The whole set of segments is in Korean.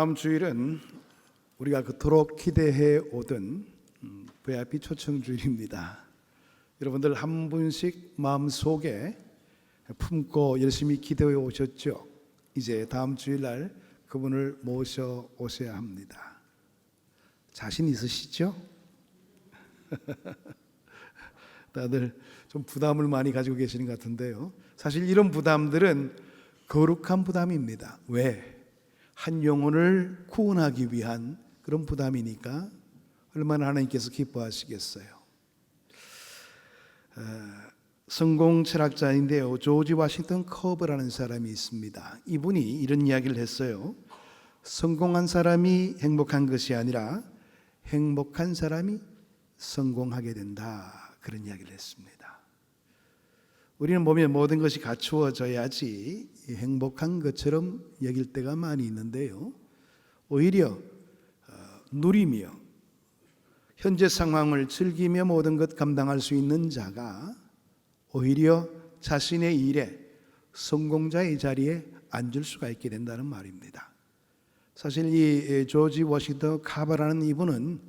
다음 주일은 우리가 그토록 기대해 오던 VIP 초청 주일입니다. 여러분들 한 분씩 마음속에 품고 열심히 기도해 오셨죠? 이제 다음 주일날 그분을 모셔 오셔야 합니다. 자신 있으시죠? 다들 좀 부담을 많이 가지고 계시는 것 같은데요. 사실 이런 부담들은 거룩한 부담입니다. 왜? 한 영혼을 구원하기 위한 그런 부담이니까 얼마나 하나님께서 기뻐하시겠어요. 성공 철학자인데요, 조지 워싱턴 커브라는 사람이 있습니다. 이분이 이런 이야기를 했어요. 성공한 사람이 행복한 것이 아니라 행복한 사람이 성공하게 된다, 그런 이야기를 했습니다. 우리는 보면 모든 것이 갖추어져야지 행복한 것처럼 여길 때가 많이 있는데요, 오히려 누리며 현재 상황을 즐기며 모든 것 감당할 수 있는 자가 오히려 자신의 일에 성공자의 자리에 앉을 수가 있게 된다는 말입니다. 사실 이 조지 워싱턴 카바라는 이분은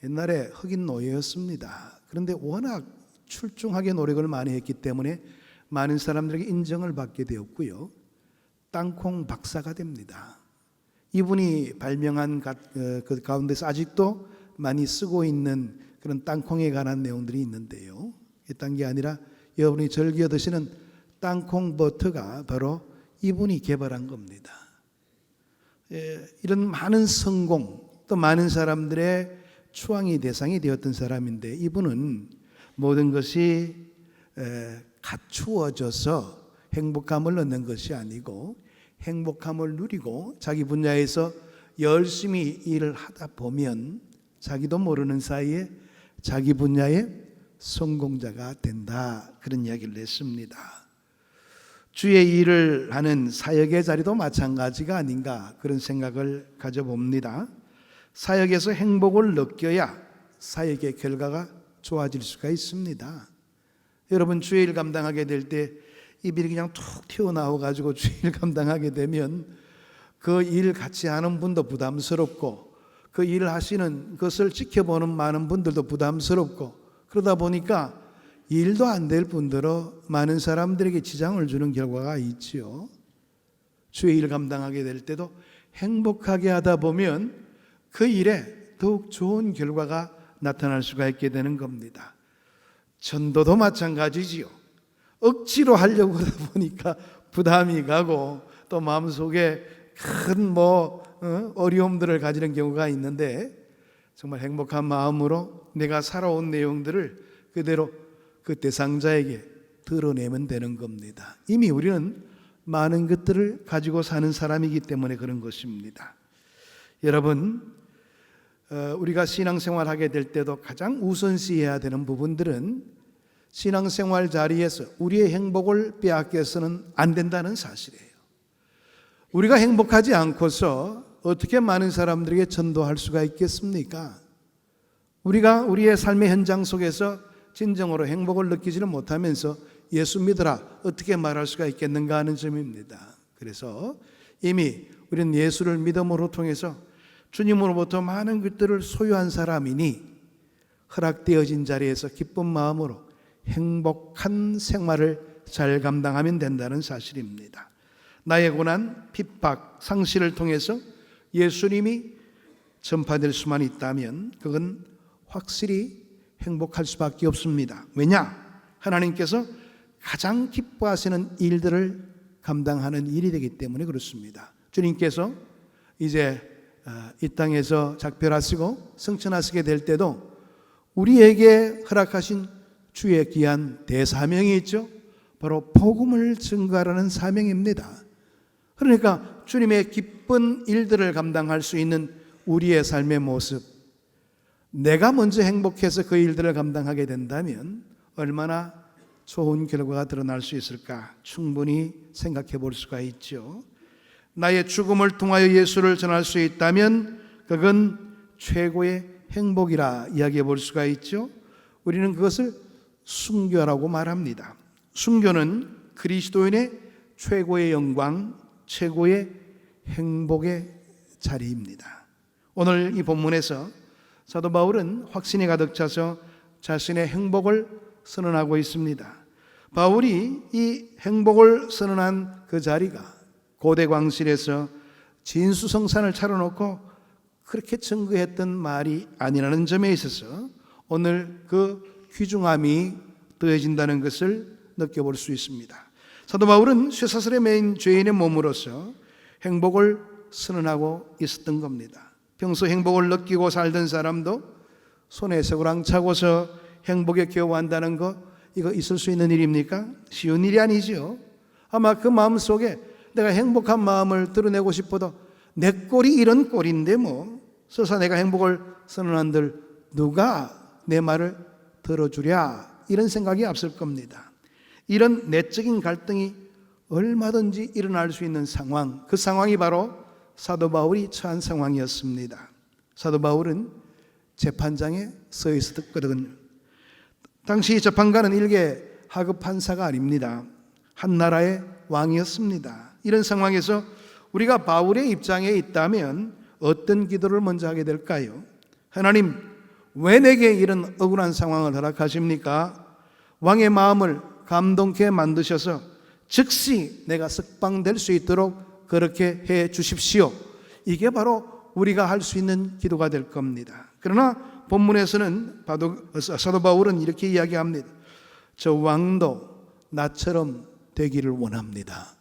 옛날에 흑인 노예였습니다. 그런데 워낙 출중하게 노력을 많이 했기 때문에 많은 사람들에게 인정을 받게 되었고요, 땅콩 박사가 됩니다. 이분이 발명한 그 가운데서 아직도 많이 쓰고 있는 그런 땅콩에 관한 내용들이 있는데요, 이딴 게 아니라 여러분이 즐겨 드시는 땅콩 버터가 바로 이분이 개발한 겁니다. 이런 많은 성공, 또 많은 사람들의 추앙의 대상이 되었던 사람인데, 이분은 모든 것이 갖추어져서 행복감을 얻는 것이 아니고 행복함을 누리고 자기 분야에서 열심히 일을 하다 보면 자기도 모르는 사이에 자기 분야의 성공자가 된다, 그런 이야기를 했습니다. 주의 일을 하는 사역의 자리도 마찬가지가 아닌가, 그런 생각을 가져봅니다. 사역에서 행복을 느껴야 사역의 결과가 좋아질 수가 있습니다. 여러분, 주의 일 감당하게 될 때 입이 그냥 툭 튀어나와 가지고 주의 일 감당하게 되면 그 일 같이 하는 분도 부담스럽고 그 일을 하시는 것을 지켜보는 많은 분들도 부담스럽고, 그러다 보니까 일도 안 될 뿐더러 많은 사람들에게 지장을 주는 결과가 있지요. 주의 일 감당하게 될 때도 행복하게 하다 보면 그 일에 더욱 좋은 결과가 나타날 수가 있게 되는 겁니다. 전도도 마찬가지지요. 억지로 하려고 하다 보니까 부담이 가고 또 마음속에 큰 어려움들을 가지는 경우가 있는데, 정말 행복한 마음으로 내가 살아온 내용들을 그대로 그 대상자에게 드러내면 되는 겁니다. 이미 우리는 많은 것들을 가지고 사는 사람이기 때문에 그런 것입니다. 여러분, 우리가 신앙생활 하게 될 때도 가장 우선시해야 되는 부분들은 신앙생활 자리에서 우리의 행복을 빼앗겨서는 안 된다는 사실이에요. 우리가 행복하지 않고서 어떻게 많은 사람들에게 전도할 수가 있겠습니까? 우리가 우리의 삶의 현장 속에서 진정으로 행복을 느끼지는 못하면서 예수 믿으라 어떻게 말할 수가 있겠는가 하는 점입니다. 그래서 이미 우리는 예수를 믿음으로 통해서 주님으로부터 많은 것들을 소유한 사람이니 허락되어진 자리에서 기쁜 마음으로 행복한 생활을 잘 감당하면 된다는 사실입니다. 나의 고난, 핍박, 상실을 통해서 예수님이 전파될 수만 있다면 그건 확실히 행복할 수밖에 없습니다. 왜냐? 하나님께서 가장 기뻐하시는 일들을 감당하는 일이 되기 때문에 그렇습니다. 주님께서 이제 이 땅에서 작별하시고 승천하시게 될 때도 우리에게 허락하신 주의 귀한 대사명이 있죠. 바로 복음을 증거하라는 사명입니다. 그러니까 주님의 기쁜 일들을 감당할 수 있는 우리의 삶의 모습, 내가 먼저 행복해서 그 일들을 감당하게 된다면 얼마나 좋은 결과가 드러날 수 있을까 충분히 생각해 볼 수가 있죠. 나의 죽음을 통하여 예수를 전할 수 있다면 그건 최고의 행복이라 이야기해 볼 수가 있죠. 우리는 그것을 순교라고 말합니다. 순교는 그리스도인의 최고의 영광, 최고의 행복의 자리입니다. 오늘 이 본문에서 사도 바울은 확신이 가득 차서 자신의 행복을 선언하고 있습니다. 바울이 이 행복을 선언한 그 자리가 고대 광실에서 진수성찬을 차려놓고 그렇게 증거했던 말이 아니라는 점에 있어서 오늘 그 귀중함이 더해진다는 것을 느껴볼 수 있습니다. 사도 바울은 쇠사슬에 매인 죄인의 몸으로서 행복을 선언하고 있었던 겁니다. 평소 행복을 느끼고 살던 사람도 손에 쇠고랑 차고서 행복에 겨워한다는 거, 이거 있을 수 있는 일입니까? 쉬운 일이 아니죠. 아마 그 마음 속에 내가 행복한 마음을 드러내고 싶어도 내 꼴이 이런 꼴인데 뭐 설사 내가 행복을 선언한들 누가 내 말을 들어주랴, 이런 생각이 앞설 겁니다. 이런 내적인 갈등이 얼마든지 일어날 수 있는 상황, 그 상황이 바로 사도 바울이 처한 상황이었습니다. 사도 바울은 재판장에 서 있었거든요. 당시 재판관은 일개 하급 판사가 아닙니다. 한 나라의 왕이었습니다. 이런 상황에서 우리가 바울의 입장에 있다면 어떤 기도를 먼저 하게 될까요? 하나님, 왜 내게 이런 억울한 상황을 허락하십니까? 왕의 마음을 감동케 만드셔서 즉시 내가 석방될 수 있도록 그렇게 해 주십시오. 이게 바로 우리가 할 수 있는 기도가 될 겁니다. 그러나 본문에서는 사도 바울은 이렇게 이야기합니다. 저 왕도 나처럼 되기를 원합니다.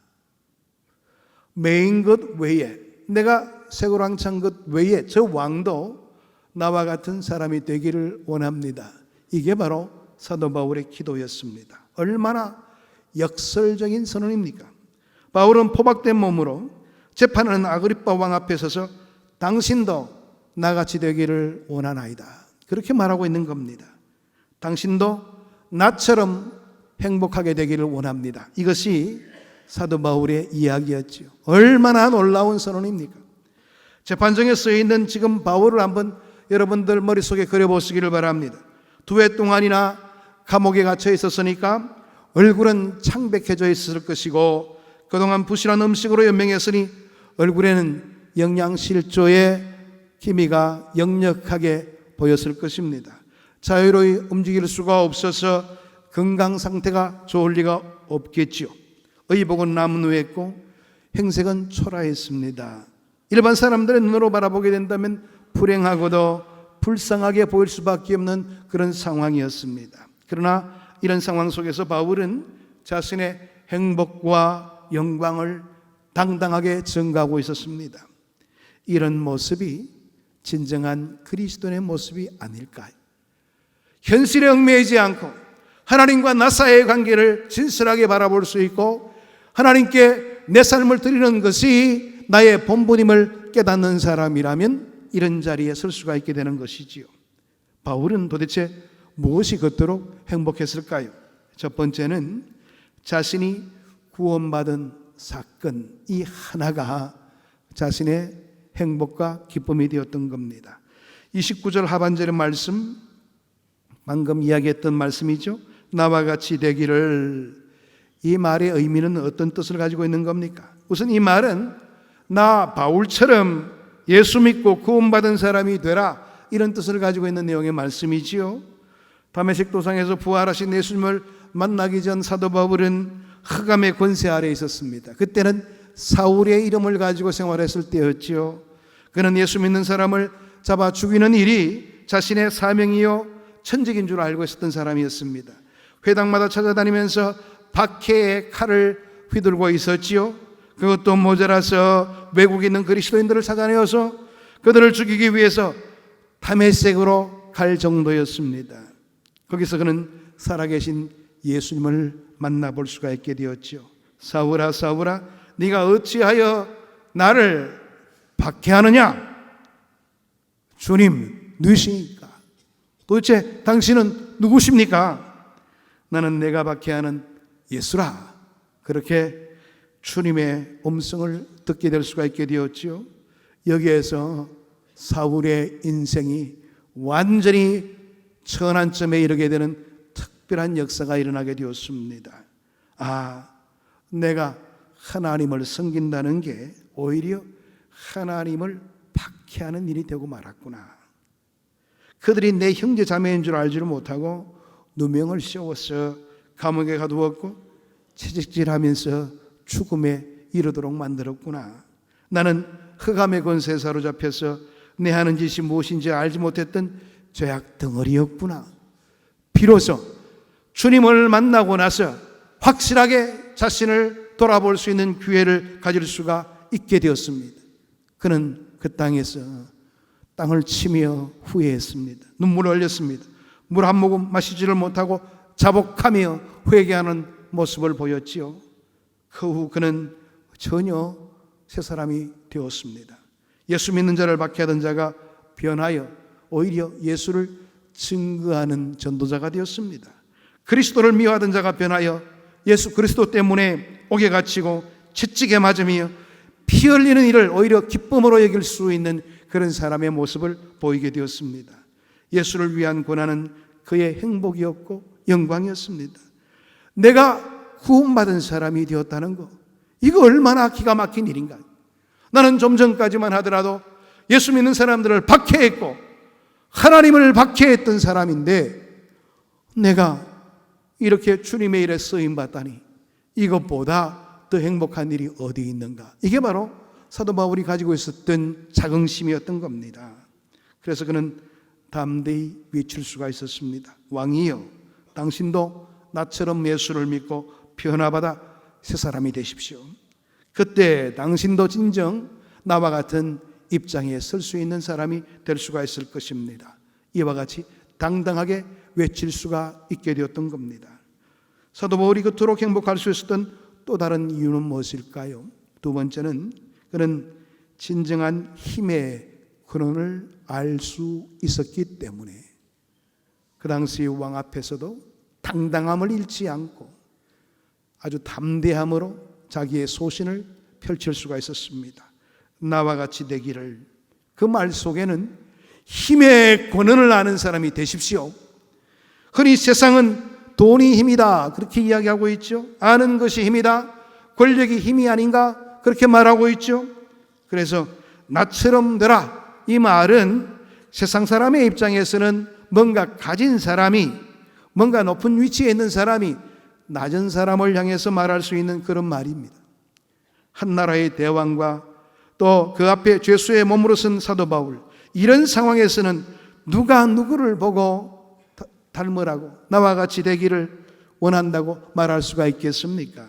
매인 것 외에, 내가 쇠고랑 찬 것 외에 저 왕도 나와 같은 사람이 되기를 원합니다. 이게 바로 사도 바울의 기도였습니다. 얼마나 역설적인 선언입니까? 바울은 포박된 몸으로 재판하는 아그리빠 왕 앞에 서서 당신도 나같이 되기를 원하나이다, 그렇게 말하고 있는 겁니다. 당신도 나처럼 행복하게 되기를 원합니다. 이것이 사도 바울의 이야기였죠. 얼마나 놀라운 선언입니까? 재판정에 쓰여있는 지금 바울을 한번 여러분들 머릿속에 그려보시기를 바랍니다. 2해 동안이나 감옥에 갇혀 있었으니까 얼굴은 창백해져 있을 것이고 그동안 부실한 음식으로 연명했으니 얼굴에는 영양실조의 기미가 역력하게 보였을 것입니다. 자유로이 움직일 수가 없어서 건강 상태가 좋을 리가 없겠지요. 의복은 나무누했고 행색은 초라했습니다. 일반 사람들의 눈으로 바라보게 된다면 불행하고도 불쌍하게 보일 수밖에 없는 그런 상황이었습니다. 그러나 이런 상황 속에서 바울은 자신의 행복과 영광을 당당하게 증가하고 있었습니다. 이런 모습이 진정한 그리스도인의 모습이 아닐까요? 현실에 얽매이지 않고 하나님과 나 사이의 관계를 진실하게 바라볼 수 있고 하나님께 내 삶을 드리는 것이 나의 본분임을 깨닫는 사람이라면 이런 자리에 설 수가 있게 되는 것이지요. 바울은 도대체 무엇이 그토록 행복했을까요? 첫 번째는 자신이 구원받은 사건, 이 하나가 자신의 행복과 기쁨이 되었던 겁니다. 29절 하반절의 말씀, 방금 이야기했던 말씀이죠. 나와 같이 되기를, 이 말의 의미는 어떤 뜻을 가지고 있는 겁니까? 우선 이 말은 나 바울처럼 예수 믿고 구원받은 사람이 되라, 이런 뜻을 가지고 있는 내용의 말씀이지요. 다메섹 도상에서 부활하신 예수님을 만나기 전 사도 바울은 흑암의 권세 아래에 있었습니다. 그때는 사울의 이름을 가지고 생활했을 때였지요. 그는 예수 믿는 사람을 잡아 죽이는 일이 자신의 사명이요 천직인 줄 알고 있었던 사람이었습니다. 회당마다 찾아다니면서 박해의 칼을 휘둘고 있었지요. 그것도 모자라서 외국에 있는 그리스도인들을 찾아내어서 그들을 죽이기 위해서 다메섹으로 갈 정도였습니다. 거기서 그는 살아계신 예수님을 만나볼 수가 있게 되었죠. 사울아 사울아 네가 어찌하여 나를 박해하느냐? 주님 누구십니까? 도대체 당신은 누구십니까? 나는 내가 박해하는 예수라. 그렇게 주님의 음성을 듣게 될 수가 있게 되었죠. 여기에서 사울의 인생이 완전히 천안점에 이르게 되는 특별한 역사가 일어나게 되었습니다. 아, 내가 하나님을 섬긴다는 게 오히려 하나님을 박해하는 일이 되고 말았구나. 그들이 내 형제 자매인 줄 알지를 못하고 누명을 씌워서 감옥에 가두었고 채찍질하면서 죽음에 이르도록 만들었구나. 나는 흑암의 권세에 사로잡혀서 내 하는 짓이 무엇인지 알지 못했던 죄악 덩어리였구나. 비로소 주님을 만나고 나서 확실하게 자신을 돌아볼 수 있는 기회를 가질 수가 있게 되었습니다. 그는 그 땅에서 땅을 치며 후회했습니다. 눈물을 흘렸습니다. 물 한 모금 마시지를 못하고 자복하며 회개하는 모습을 보였지요. 그 후 그는 전혀 새 사람이 되었습니다. 예수 믿는 자를 박해하던 자가 변하여 오히려 예수를 증거하는 전도자가 되었습니다. 그리스도를 미워하던 자가 변하여 예수 그리스도 때문에 옥에 갇히고 채찍에 맞으며 피 흘리는 일을 오히려 기쁨으로 여길 수 있는 그런 사람의 모습을 보이게 되었습니다. 예수를 위한 고난은 그의 행복이었고 영광이었습니다. 내가 구원받은 사람이 되었다는 것, 이거 얼마나 기가 막힌 일인가. 나는 좀 전까지만 하더라도 예수 믿는 사람들을 박해했고 하나님을 박해했던 사람인데 내가 이렇게 주님의 일에 쓰임받다니 이것보다 더 행복한 일이 어디 있는가. 이게 바로 사도 바울이 가지고 있었던 자긍심이었던 겁니다. 그래서 그는 담대히 외칠 수가 있었습니다. 왕이여, 당신도 나처럼 예수를 믿고 변화받아 새 사람이 되십시오. 그때 당신도 진정 나와 같은 입장에 설 수 있는 사람이 될 수가 있을 것입니다. 이와 같이 당당하게 외칠 수가 있게 되었던 겁니다. 사도 바울이 그토록 행복할 수 있었던 또 다른 이유는 무엇일까요? 두 번째는 그는 진정한 힘의 근원을 알 수 있었기 때문에 그 당시 왕 앞에서도 당당함을 잃지 않고 아주 담대함으로 자기의 소신을 펼칠 수가 있었습니다. 나와 같이 되기를. 그 말 속에는 힘의 권한을 아는 사람이 되십시오. 흔히 세상은 돈이 힘이다 그렇게 이야기하고 있죠. 아는 것이 힘이다, 권력이 힘이 아닌가 그렇게 말하고 있죠. 그래서 나처럼 되라, 이 말은 세상 사람의 입장에서는 뭔가 가진 사람이, 뭔가 높은 위치에 있는 사람이 낮은 사람을 향해서 말할 수 있는 그런 말입니다. 한 나라의 대왕과 또 그 앞에 죄수의 몸으로 쓴 사도 바울, 이런 상황에서는 누가 누구를 보고 닮으라고, 나와 같이 되기를 원한다고 말할 수가 있겠습니까?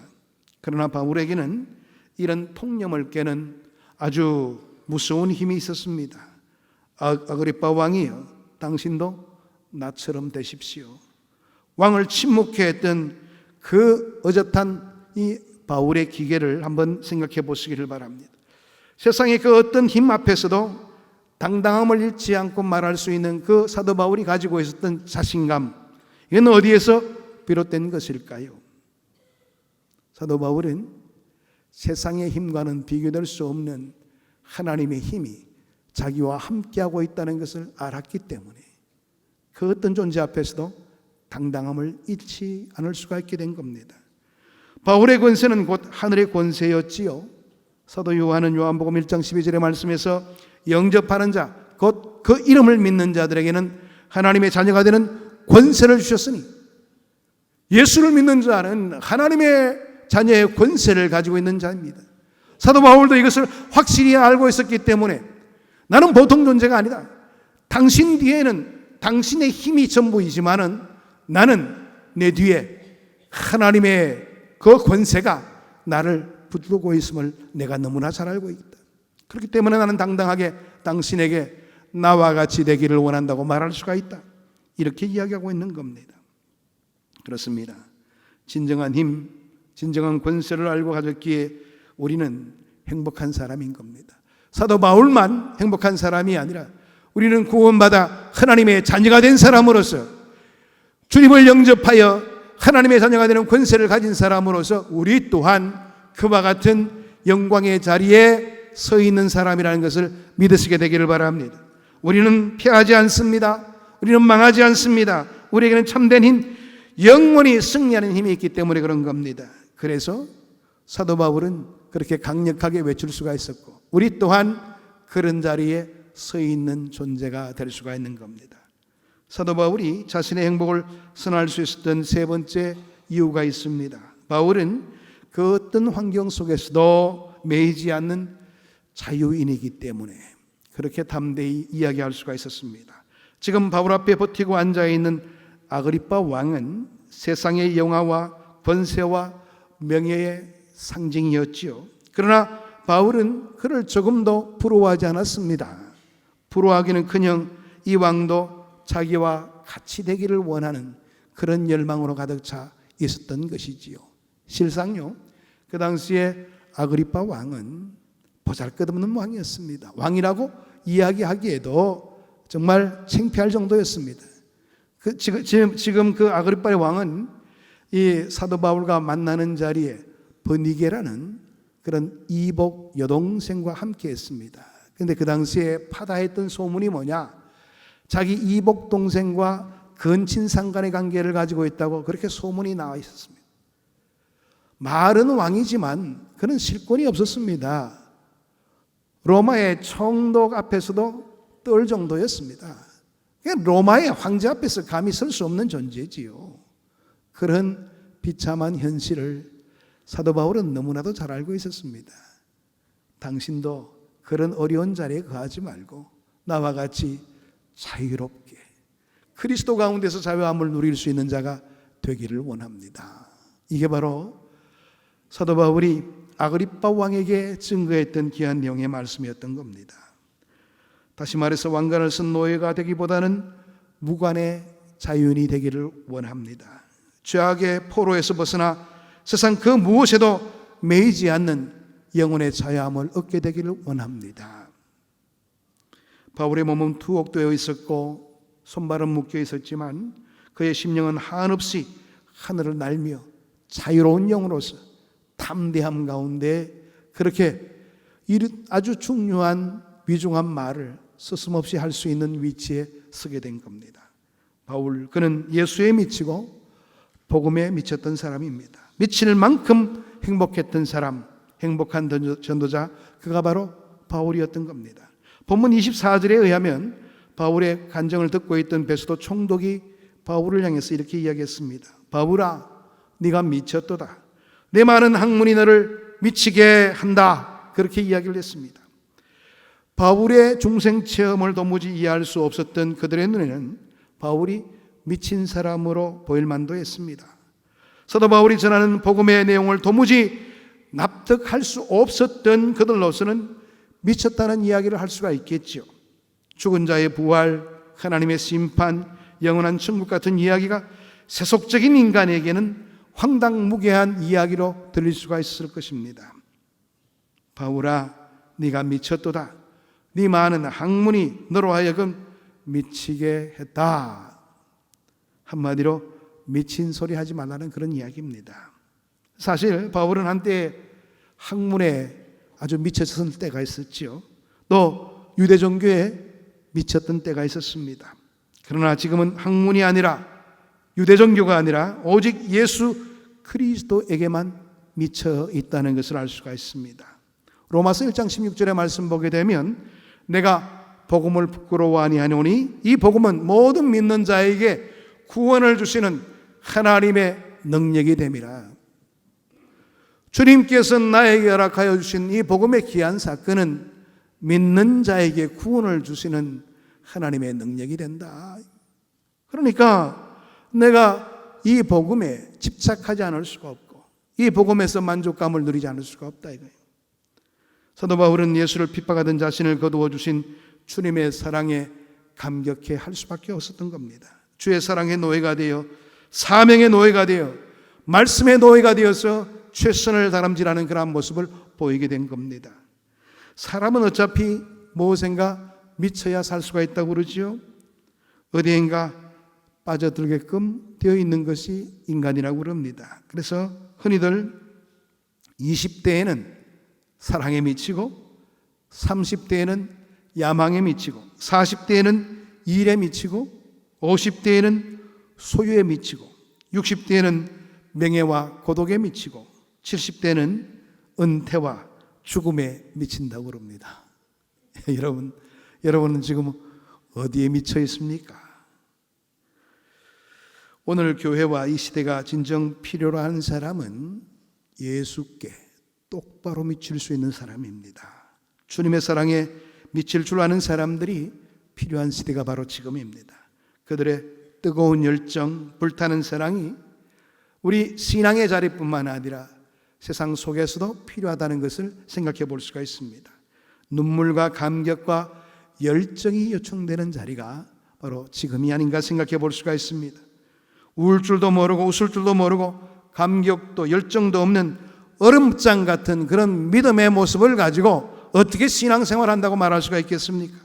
그러나 바울에게는 이런 통념을 깨는 아주 무서운 힘이 있었습니다. 아그리빠 왕이여, 당신도 나처럼 되십시오. 왕을 침묵케 했던 그 어젓한 이 바울의 기계를 한번 생각해 보시기를 바랍니다. 세상의 그 어떤 힘 앞에서도 당당함을 잃지 않고 말할 수 있는 그 사도 바울이 가지고 있었던 자신감, 이건 어디에서 비롯된 것일까요? 사도 바울은 세상의 힘과는 비교될 수 없는 하나님의 힘이 자기와 함께하고 있다는 것을 알았기 때문에 그 어떤 존재 앞에서도 당당함을 잃지 않을 수가 있게 된 겁니다. 바울의 권세는 곧 하늘의 권세였지요. 사도 요한은 요한복음 1장 12절의 말씀에서 영접하는 자, 곧 그 이름을 믿는 자들에게는 하나님의 자녀가 되는 권세를 주셨으니, 예수를 믿는 자는 하나님의 자녀의 권세를 가지고 있는 자입니다. 사도 바울도 이것을 확실히 알고 있었기 때문에 나는 보통 존재가 아니다, 당신 뒤에는 당신의 힘이 전부이지만은 나는 내 뒤에 하나님의 그 권세가 나를 붙들고 있음을 내가 너무나 잘 알고 있다. 그렇기 때문에 나는 당당하게 당신에게 나와 같이 되기를 원한다고 말할 수가 있다. 이렇게 이야기하고 있는 겁니다. 그렇습니다. 진정한 힘, 진정한 권세를 알고 가졌기에 우리는 행복한 사람인 겁니다. 사도 바울만 행복한 사람이 아니라 우리는 구원받아 하나님의 자녀가 된 사람으로서, 주님을 영접하여 하나님의 자녀가 되는 권세를 가진 사람으로서 우리 또한 그와 같은 영광의 자리에 서 있는 사람이라는 것을 믿으시게 되기를 바랍니다. 우리는 패하지 않습니다. 우리는 망하지 않습니다. 우리에게는 참된 힘, 영원히 승리하는 힘이 있기 때문에 그런 겁니다. 그래서 사도 바울은 그렇게 강력하게 외칠 수가 있었고 우리 또한 그런 자리에 서 있는 존재가 될 수가 있는 겁니다. 사도 바울이 자신의 행복을 선할 수 있었던 세 번째 이유가 있습니다. 바울은 그 어떤 환경 속에서도 매이지 않는 자유인이기 때문에 그렇게 담대히 이야기할 수가 있었습니다. 지금 바울 앞에 버티고 앉아있는 아그리빠 왕은 세상의 영화와 권세와 명예의 상징이었지요. 그러나 바울은 그를 조금도 부러워하지 않았습니다. 부러워하기는커녕 이 왕도 자기와 같이 되기를 원하는 그런 열망으로 가득 차 있었던 것이지요. 실상요, 그 당시에 아그리빠 왕은 보잘것없는 왕이었습니다. 왕이라고 이야기하기에도 정말 창피할 정도였습니다. 지금 그 아그리빠의 왕은 이 사도 바울과 만나는 자리에 버니게라는 그런 이복 여동생과 함께 했습니다. 그런데 그 당시에 파다했던 소문이 뭐냐? 자기 이복 동생과 근친상간의 관계를 가지고 있다고 그렇게 소문이 나와 있었습니다. 말은 왕이지만 그는 실권이 없었습니다. 로마의 총독 앞에서도 떨 정도였습니다. 로마의 황제 앞에서 감히 설 수 없는 존재지요. 그런 비참한 현실을 사도 바울은 너무나도 잘 알고 있었습니다. 당신도 그런 어려운 자리에 거하지 말고 나와 같이 자유롭게 그리스도 가운데서 자유함을 누릴 수 있는 자가 되기를 원합니다. 이게 바로 사도 바울이 아그리빠 왕에게 증거했던 귀한 내용의 말씀이었던 겁니다. 다시 말해서 왕관을 쓴 노예가 되기보다는 무관의 자유인이 되기를 원합니다. 죄악의 포로에서 벗어나 세상 그 무엇에도 매이지 않는 영혼의 자유함을 얻게 되기를 원합니다. 바울의 몸은 투옥되어 있었고 손발은 묶여 있었지만 그의 심령은 한없이 하늘을 날며 자유로운 영으로서 담대함 가운데 그렇게 아주 중요한 위중한 말을 서슴없이 할 수 있는 위치에 서게 된 겁니다. 바울, 그는 예수에 미치고 복음에 미쳤던 사람입니다. 미칠 만큼 행복했던 사람, 행복한 전도자, 그가 바로 바울이었던 겁니다. 본문 24절에 의하면 바울의 간증을 듣고 있던 베스도 총독이 바울을 향해서 이렇게 이야기했습니다. 바울아, 네가 미쳤도다. 내 많은 학문이 너를 미치게 한다. 그렇게 이야기를 했습니다. 바울의 중생 체험을 도무지 이해할 수 없었던 그들의 눈에는 바울이 미친 사람으로 보일 만도 했습니다. 사도 바울이 전하는 복음의 내용을 도무지 납득할 수 없었던 그들로서는 미쳤다는 이야기를 할 수가 있겠죠. 죽은 자의 부활, 하나님의 심판, 영원한 천국 같은 이야기가 세속적인 인간에게는 황당무계한 이야기로 들릴 수가 있을 것입니다. 바울아, 네가 미쳤도다. 네 많은 학문이 너로 하여금 미치게 했다. 한마디로 미친 소리 하지 말라는 그런 이야기입니다. 사실 바울은 한때 학문에 아주 미쳤을 때가 있었지요. 또 유대 종교에 미쳤던 때가 있었습니다. 그러나 지금은 학문이 아니라 유대 종교가 아니라 오직 예수 그리스도에게만 미쳐 있다는 것을 알 수가 있습니다. 로마서 1장 16절의 말씀 보게 되면 내가 복음을 부끄러워 아니하노니 이 복음은 모든 믿는 자에게 구원을 주시는 하나님의 능력이 됨이라. 주님께서 나에게 허락하여 주신 이 복음의 귀한 사건은 믿는 자에게 구원을 주시는 하나님의 능력이 된다. 그러니까 내가 이 복음에 집착하지 않을 수가 없고 이 복음에서 만족감을 누리지 않을 수가 없다 이거예요. 사도 바울은 예수를 핍박하던 자신을 거두어 주신 주님의 사랑에 감격해 할 수밖에 없었던 겁니다. 주의 사랑의 노예가 되어 사명의 노예가 되어 말씀의 노예가 되어서 최선을 다람질하는 그런 모습을 보이게 된 겁니다. 사람은 어차피 무엇인가 미쳐야 살 수가 있다고 그러지요. 어디엔가 빠져들게끔 되어 있는 것이 인간이라고 그럽니다. 그래서 흔히들 20대에는 사랑에 미치고 30대에는 야망에 미치고 40대에는 일에 미치고 50대에는 소유에 미치고 60대에는 명예와 고독에 미치고 70대는 은퇴와 죽음에 미친다고 그럽니다. 여러분은 지금 어디에 미쳐 있습니까? 오늘 교회와 이 시대가 진정 필요로 하는 사람은 예수께 똑바로 미칠 수 있는 사람입니다. 주님의 사랑에 미칠 줄 아는 사람들이 필요한 시대가 바로 지금입니다. 그들의 뜨거운 열정, 불타는 사랑이 우리 신앙의 자리뿐만 아니라 세상 속에서도 필요하다는 것을 생각해 볼 수가 있습니다. 눈물과 감격과 열정이 요청되는 자리가 바로 지금이 아닌가 생각해 볼 수가 있습니다. 울 줄도 모르고 웃을 줄도 모르고 감격도 열정도 없는 얼음장 같은 그런 믿음의 모습을 가지고 어떻게 신앙생활을 한다고 말할 수가 있겠습니까?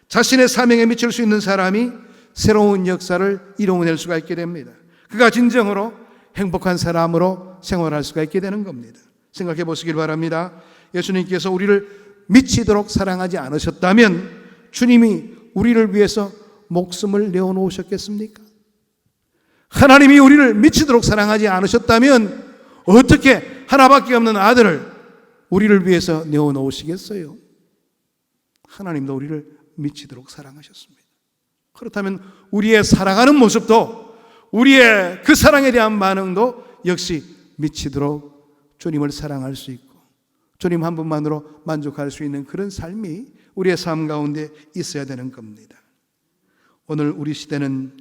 자신의 사명에 미칠 수 있는 사람이 새로운 역사를 이루어낼 수가 있게 됩니다. 그가 진정으로 행복한 사람으로 생활할 수가 있게 되는 겁니다. 생각해 보시길 바랍니다. 예수님께서 우리를 미치도록 사랑하지 않으셨다면 주님이 우리를 위해서 목숨을 내어놓으셨겠습니까? 하나님이 우리를 미치도록 사랑하지 않으셨다면 어떻게 하나밖에 없는 아들을 우리를 위해서 내어놓으시겠어요? 하나님도 우리를 미치도록 사랑하셨습니다. 그렇다면 우리의 사랑하는 모습도, 우리의 그 사랑에 대한 반응도 역시 미치도록 주님을 사랑할 수 있고 주님 한 분만으로 만족할 수 있는 그런 삶이 우리의 삶 가운데 있어야 되는 겁니다. 오늘 우리 시대는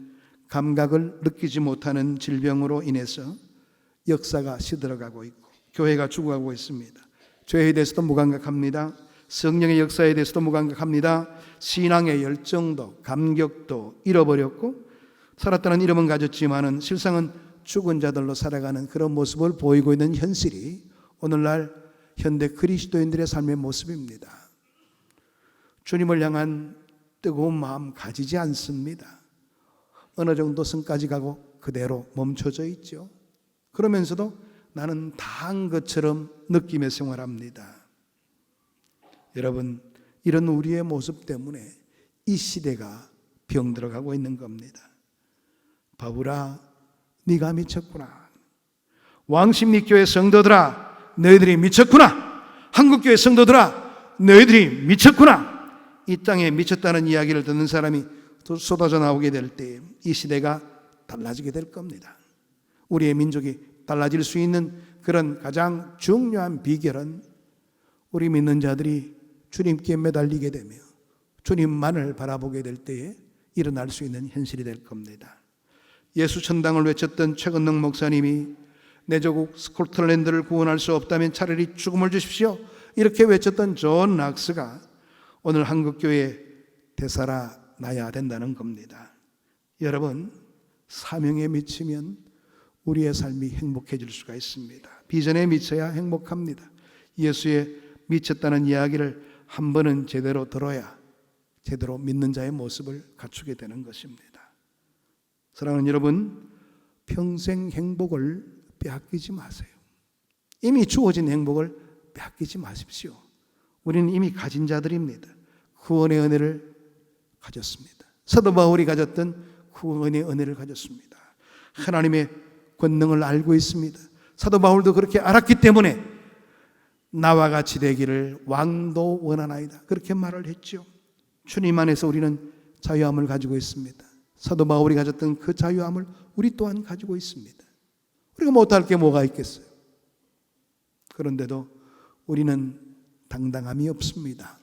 감각을 느끼지 못하는 질병으로 인해서 역사가 시들어가고 있고 교회가 죽어가고 있습니다. 죄에 대해서도 무감각합니다. 성령의 역사에 대해서도 무감각합니다. 신앙의 열정도 감격도 잃어버렸고 살았다는 이름은 가졌지만은 실상은 죽은 자들로 살아가는 그런 모습을 보이고 있는 현실이 오늘날 현대 그리스도인들의 삶의 모습입니다. 주님을 향한 뜨거운 마음 가지지 않습니다. 어느 정도 선까지 가고 그대로 멈춰져 있죠. 그러면서도 나는 다 한 것처럼 느끼며 생활합니다. 여러분, 이런 우리의 모습 때문에 이 시대가 병들어가고 있는 겁니다. 바보라, 네가 미쳤구나. 왕십리교회 성도들아, 너희들이 미쳤구나. 한국교회 성도들아, 너희들이 미쳤구나. 이 땅에 미쳤다는 이야기를 듣는 사람이 쏟아져 나오게 될 때 이 시대가 달라지게 될 겁니다. 우리의 민족이 달라질 수 있는 그런 가장 중요한 비결은 우리 믿는 자들이 주님께 매달리게 되며 주님만을 바라보게 될 때에 일어날 수 있는 현실이 될 겁니다. 예수 천당을 외쳤던 최건능 목사님이 내 조국 스코틀랜드를 구원할 수 없다면 차라리 죽음을 주십시오 이렇게 외쳤던 존 락스가 오늘 한국교회의 대사라 나야 된다는 겁니다. 여러분, 사명에 미치면 우리의 삶이 행복해질 수가 있습니다. 비전에 미쳐야 행복합니다. 예수에 미쳤다는 이야기를 한 번은 제대로 들어야 제대로 믿는 자의 모습을 갖추게 되는 것입니다. 사랑하는 여러분, 평생 행복을 빼앗기지 마세요. 이미 주어진 행복을 빼앗기지 마십시오. 우리는 이미 가진 자들입니다. 구원의 은혜를 가졌습니다. 사도 바울이 가졌던 구원의 은혜를 가졌습니다. 하나님의 권능을 알고 있습니다. 사도 바울도 그렇게 알았기 때문에 나와 같이 되기를 왕도 원하나이다 그렇게 말을 했죠. 주님 안에서 우리는 자유함을 가지고 있습니다. 사도 바울이 가졌던 그 자유함을 우리 또한 가지고 있습니다. 우리가 못할 게 뭐가 있겠어요? 그런데도 우리는 당당함이 없습니다.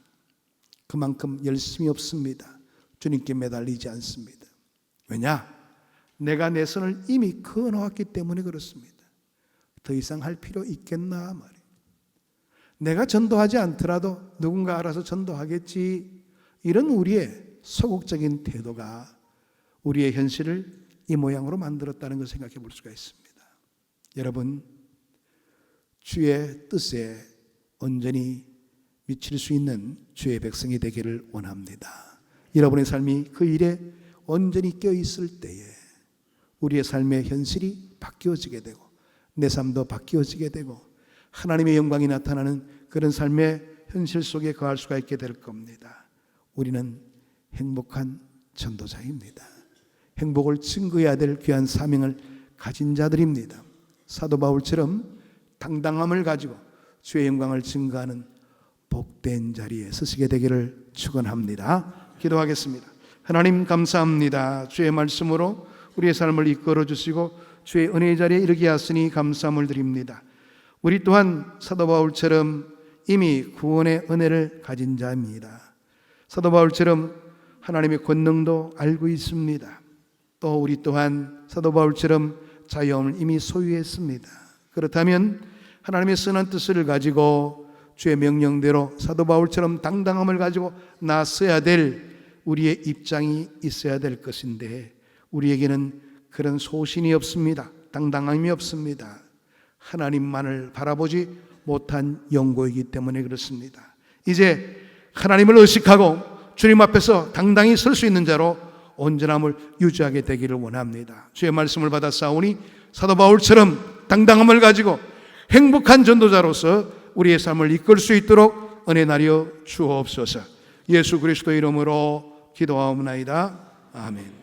그만큼 열심이 없습니다. 주님께 매달리지 않습니다. 왜냐? 내가 내 선을 이미 그어놓았기 때문에 그렇습니다. 더 이상 할 필요 있겠나 말이에요. 내가 전도하지 않더라도 누군가 알아서 전도하겠지, 이런 우리의 소극적인 태도가 우리의 현실을 이 모양으로 만들었다는 것을 생각해 볼 수가 있습니다. 여러분, 주의 뜻에 온전히 미칠 수 있는 주의 백성이 되기를 원합니다. 여러분의 삶이 그 일에 온전히 껴있을 때에 우리의 삶의 현실이 바뀌어지게 되고 내 삶도 바뀌어지게 되고 하나님의 영광이 나타나는 그런 삶의 현실 속에 거할 수가 있게 될 겁니다. 우리는 행복한 전도자입니다. 행복을 증거해야 될 귀한 사명을 가진 자들입니다. 사도 바울처럼 당당함을 가지고 주의 영광을 증거하는 복된 자리에 서시게 되기를 축원합니다. 기도하겠습니다. 하나님 감사합니다. 주의 말씀으로 우리의 삶을 이끌어 주시고 주의 은혜의 자리에 이르게 하시니 감사함을 드립니다. 우리 또한 사도 바울처럼 이미 구원의 은혜를 가진 자입니다. 사도 바울처럼 하나님의 권능도 알고 있습니다. 또 우리 또한 사도 바울처럼 자유함을 이미 소유했습니다. 그렇다면 하나님의 선한 뜻을 가지고 주의 명령대로 사도 바울처럼 당당함을 가지고 나서야 될 우리의 입장이 있어야 될 것인데 우리에게는 그런 소신이 없습니다. 당당함이 없습니다. 하나님만을 바라보지 못한 영고이기 때문에 그렇습니다. 이제 하나님을 의식하고 주님 앞에서 당당히 설 수 있는 자로 온전함을 유지하게 되기를 원합니다. 주의 말씀을 받아 싸우니 사도 바울처럼 당당함을 가지고 행복한 전도자로서 우리의 삶을 이끌 수 있도록 은혜 나려 주옵소서. 예수 그리스도 이름으로 기도하옵나이다. 아멘.